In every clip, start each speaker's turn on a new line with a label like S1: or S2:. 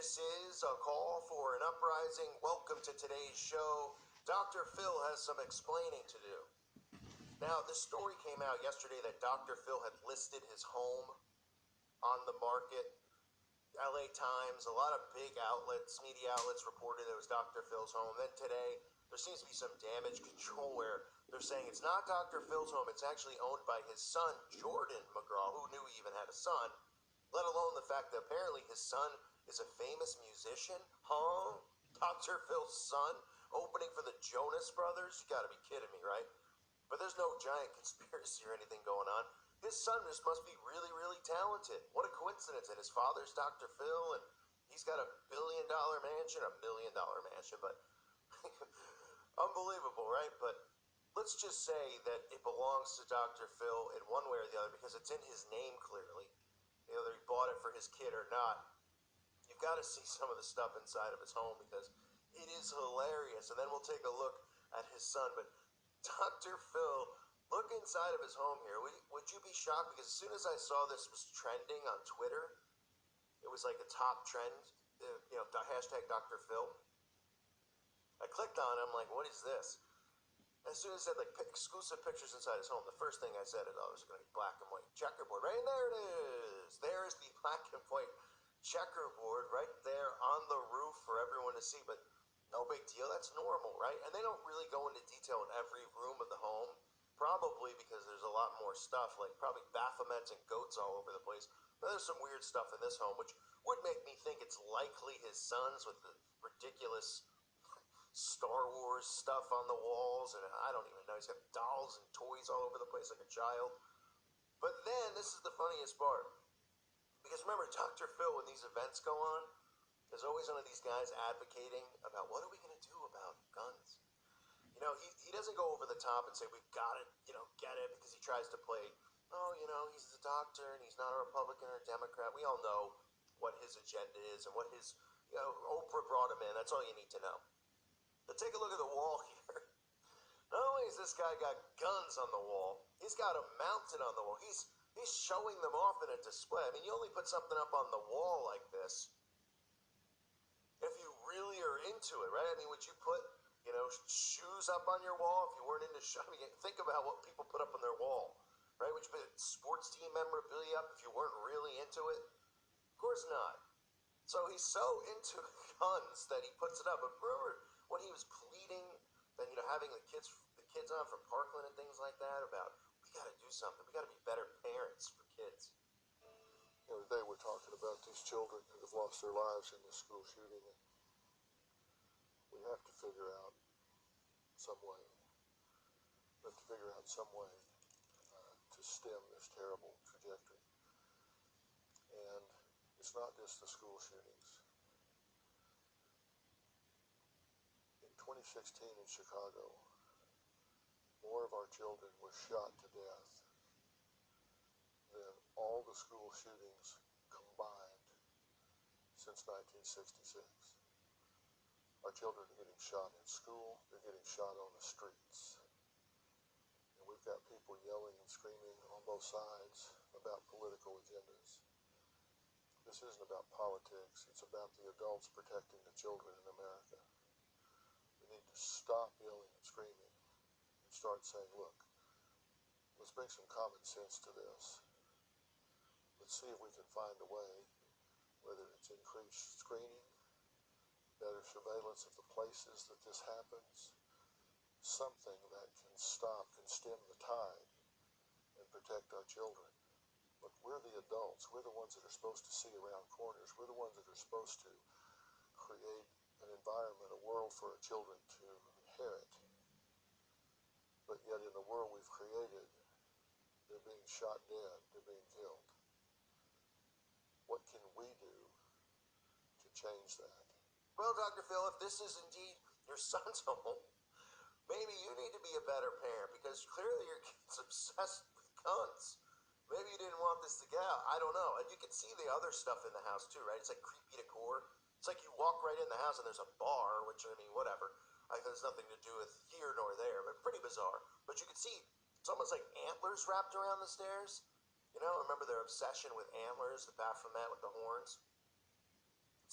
S1: This is a call for an uprising. Welcome to today's show. Dr. Phil has some explaining to do. Now, this story came out yesterday that Dr. Phil had listed his home on the market. LA Times, a lot of big outlets, media outlets reported it was Dr. Phil's home. Then today, there seems to be some damage control where they're saying it's not Dr. Phil's home, it's actually owned by his son, Jordan McGraw, who knew he even had a son, let alone the fact that apparently his son is a famous musician. Huh? Dr. Phil's son opening for the Jonas Brothers? You gotta be kidding me, right? But there's no giant conspiracy or anything going on. His son just must be really, really talented. What a coincidence. And his father's Dr. Phil, and he's got $1 billion mansion, $1 million mansion, but unbelievable, right? But let's just say that it belongs to Dr. Phil in one way or the other because it's in his name clearly. Whether he bought it for his kid or not, you've got to see some of the stuff inside of his home because it is hilarious. And then we'll take a look at his son. But Dr. Phil, look inside of his home here. Would you be shocked? Because as soon as I saw this was trending on Twitter, it was like a top trend, the hashtag Dr. Phil. I clicked on it. I'm like, what is this? As soon as it said like exclusive pictures inside his home, the first thing I said, oh, there's going to be black and white checkerboard. Right there it is. There's the black and white checkerboard right there on the roof for everyone to see. But no big deal. That's normal, right? And they don't really go into detail in every room of the home, probably because there's a lot more stuff, like probably Baphomets and goats all over the place. But there's some weird stuff in this home, which would make me think it's likely his son's with the ridiculous Star Wars stuff on the walls, and I don't even know. He's got dolls and toys all over the place like a child. But then, this is the funniest part. Because remember, Dr. Phil, when these events go on, there's always one of these guys advocating about what are we going to do about guns. He doesn't go over the top and say, we've got to, get it, because he tries to play, he's the doctor, and he's not a Republican or a Democrat. We all know what his agenda is and what his, Oprah brought him in. That's all you need to know. But take a look at the wall here. Not only has this guy got guns on the wall, he's got them mounted on the wall. He's showing them off in a display. I mean, you only put something up on the wall like this if you really are into it, right? I mean, would you put, shoes up on your wall if you weren't into shoes? I mean, think about what people put up on their wall, right? Would you put sports team memorabilia up if you weren't really into it? Of course not. So he's so into guns that he puts it up. But remember when he was pleading that, having the kids on from Parkland and things like that about, we got to do something. We got to be better parents for kids.
S2: Today we're talking about these children who have lost their lives in this school shooting. We have to figure out some way. We have to figure out some way to stem this terrible trajectory. And it's not just the school shootings. In 2016 in Chicago, more of our children were shot to death than all the school shootings combined since 1966. Our children are getting shot in school, they're getting shot on the streets. And we've got people yelling and screaming on both sides about political agendas. This isn't about politics, it's about the adults protecting the children in America. We need to stop yelling and screaming and start saying, look, let's bring some common sense to this. Let's see if we can find a way, whether it's increased screening, better surveillance of the places that this happens, something that can stem the tide and protect our children. Look, we're the adults. We're the ones that are supposed to see around corners. We're the ones that are supposed to create an environment, a world for our children to inherit. But yet in the world we've created, they're being shot dead, they're being killed. What can we do to change that?
S1: Well, Dr. Phil, if this is indeed your son's home, maybe you need to be a better parent because clearly your kid's obsessed with guns. Maybe you didn't want this to get out. I don't know. And you can see the other stuff in the house too, right? It's like creepy decor. It's like you walk right in the house and there's a bar, which, I mean, whatever. There's nothing to do with here nor there, but pretty bizarre. But you can see it's almost like antlers wrapped around the stairs. Remember their obsession with antlers, the Baphomet with the horns?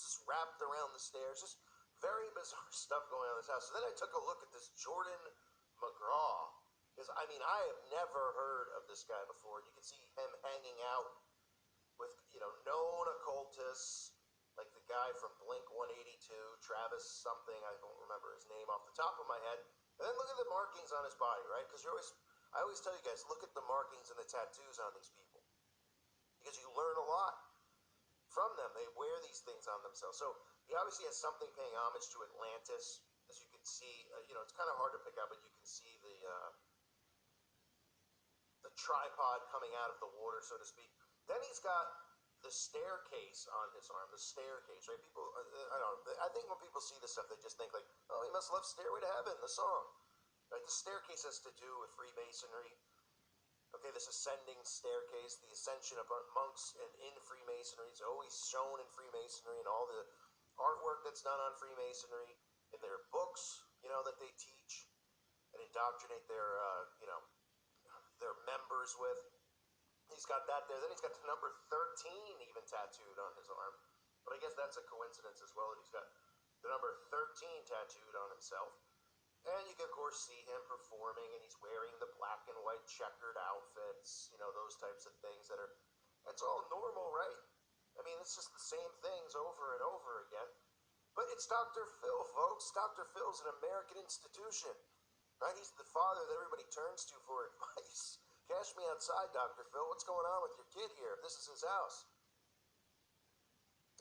S1: just wrapped around the stairs. Just very bizarre stuff going on in this house. So then I took a look at this Jordan McGraw. Because, I mean, I have never heard of this guy before. You can see him hanging out with, known occultists, like the guy from Blink 182, Travis something, I don't remember his name off the top of my head. And then look at the markings on his body, right? Because I always tell you guys, look at the markings and the tattoos on these people. Because you learn a lot from them. They wear these things on themselves. So he obviously has something paying homage to Atlantis, as you can see. It's kind of hard to pick up, but you can see the tripod coming out of the water, so to speak. Then he's got the staircase on his arm, the staircase, right? People, I don't know, I think when people see this stuff, they just think like, oh, he must love Stairway to Heaven, the song. Right? The staircase has to do with Freemasonry. Okay, this ascending staircase, the ascension of monks and in Freemasonry is always shown in Freemasonry and all the artwork that's done on Freemasonry in their books, that they teach and indoctrinate their members with. He's got that there. Then he's got the number 13 even tattooed on his arm. But I guess that's a coincidence as well that he's got the number 13 tattooed on himself. And you can, of course, see him performing, and he's wearing the black and white checkered outfits, those types of things that's all normal, right? I mean, it's just the same things over and over again. But it's Dr. Phil, folks. Dr. Phil's an American institution, right? He's the father that everybody turns to for advice. Cash me outside, Dr. Phil. What's going on with your kid here? This is his house.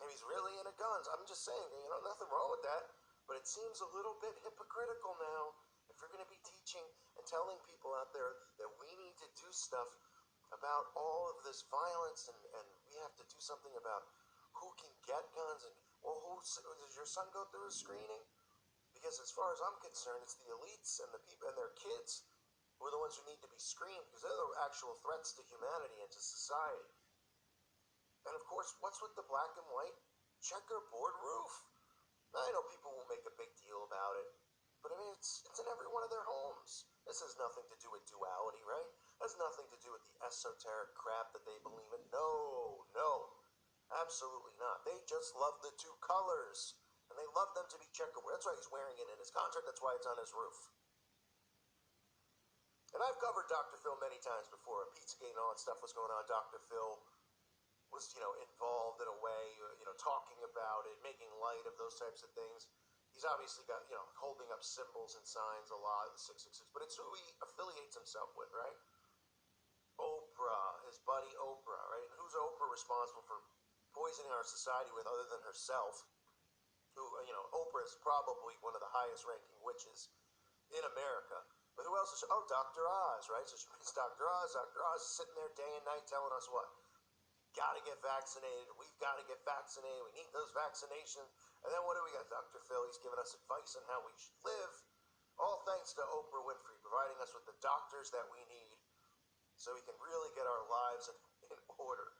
S1: And he's really into guns. I'm just saying, nothing wrong with that. But it seems a little bit hypocritical now if you're going to be teaching and telling people out there that we need to do stuff about all of this violence and we have to do something about who can get guns and, well, does your son go through a screening? Because as far as I'm concerned, it's the elites and the people and their kids who are the ones who need to be screened because they're the actual threats to humanity and to society. And of course, what's with the black and white checkerboard roof? Now, I know people will make a big deal about it, but I mean, it's in every one of their homes. This has nothing to do with duality, right? It has nothing to do with the esoteric crap that they believe in. No, absolutely not. They just love the two colors, and they love them to be checkerboard. That's why he's wearing it in his contract. That's why it's on his roof. And I've covered Dr. Phil many times before. Pizzagate and all that stuff was going on. Dr. Phil was, involved in a way, talking about it, making light of those types of things. He's obviously got, holding up symbols and signs a lot, the 666, but it's who he affiliates himself with, right? Oprah, his buddy Oprah, right? And who's Oprah responsible for poisoning our society with other than herself? Who, Oprah is probably one of the highest ranking witches in America. But who else is she? Oh, Dr. Oz, right? So she brings Dr. Oz. Dr. Oz is sitting there day and night telling us what? Gotta get vaccinated. We've got to get vaccinated. We need those vaccinations. And then what do we got? Dr. Phil, he's giving us advice on how we should live. All thanks to Oprah Winfrey, providing us with the doctors that we need so we can really get our lives in order.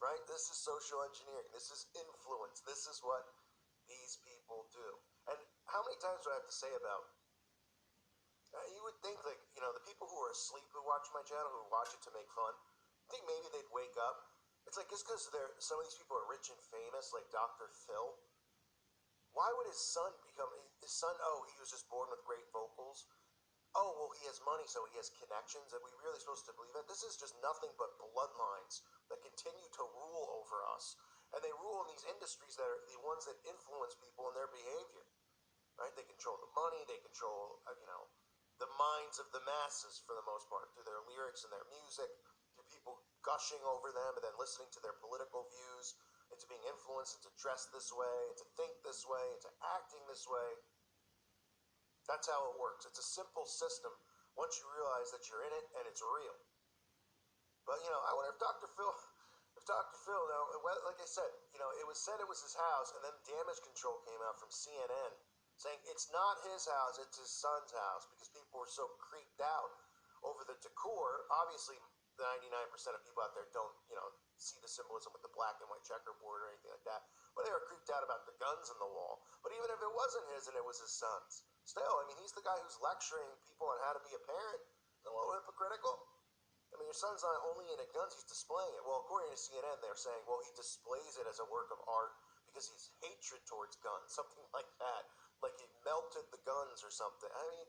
S1: Right? This is social engineering. This is influence. This is what these people do. And how many times do I have to say about you would think, like, the people who are asleep who watch my channel, who watch it to make fun, I think maybe they'd wake up. It's like, just because some of these people are rich and famous, like Dr. Phil, why would his son, oh, he was just born with great vocals? Oh, well, he has money, so he has connections. Are we really supposed to believe that? This is just nothing but bloodlines that continue to rule over us. And they rule in these industries that are the ones that influence people in their behavior. Right? They control the money, they control, the minds of the masses for the most part, through their lyrics and their music, through people gushing over them and then listening to their political views, into being influenced, and to dress this way, and to think this way, and to acting this way. That's how it works. It's a simple system once you realize that you're in it and it's real. But, I wonder if Dr. Phil, now, like I said, it was said it was his house, and then damage control came out from CNN saying it's not his house, it's his son's house, because people were so creeped out over the decor. Obviously, 99% of people out there don't, see the symbolism with the black and white checkerboard or anything like that. But they were creeped out about the guns on the wall. But even if it wasn't his and it was his son's, still, I mean, he's the guy who's lecturing people on how to be a parent. A little hypocritical. I mean, your son's not only into guns, he's displaying it. Well, according to CNN, they're saying, well, he displays it as a work of art because his hatred towards guns, something like that. Like he melted the guns or something. I mean,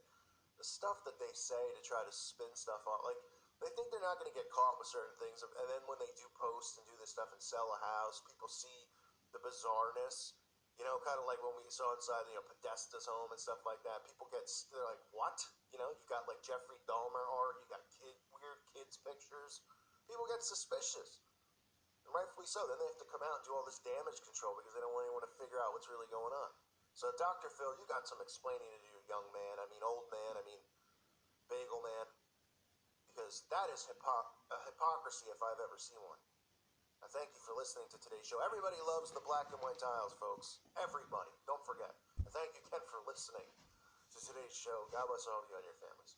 S1: the stuff that they say to try to spin stuff on, like, they think they're not going to get caught with certain things, and then when they do post and do this stuff and sell a house, people see the bizarreness. You know, kind of like when we saw inside, Podesta's home and stuff like that. People they're like, what? You know, you got like Jeffrey Dahmer art, you got weird kids pictures. People get suspicious, and rightfully so. Then they have to come out and do all this damage control because they don't want anyone to figure out what's really going on. So, Dr. Phil, you got some explaining to do, young man. I mean, old man. I mean, bagel man. Because that is a hypocrisy if I've ever seen one. I thank you for listening to today's show. Everybody loves the black and white tiles, folks. Everybody. Don't forget. I thank you again for listening to today's show. God bless all of you and your families.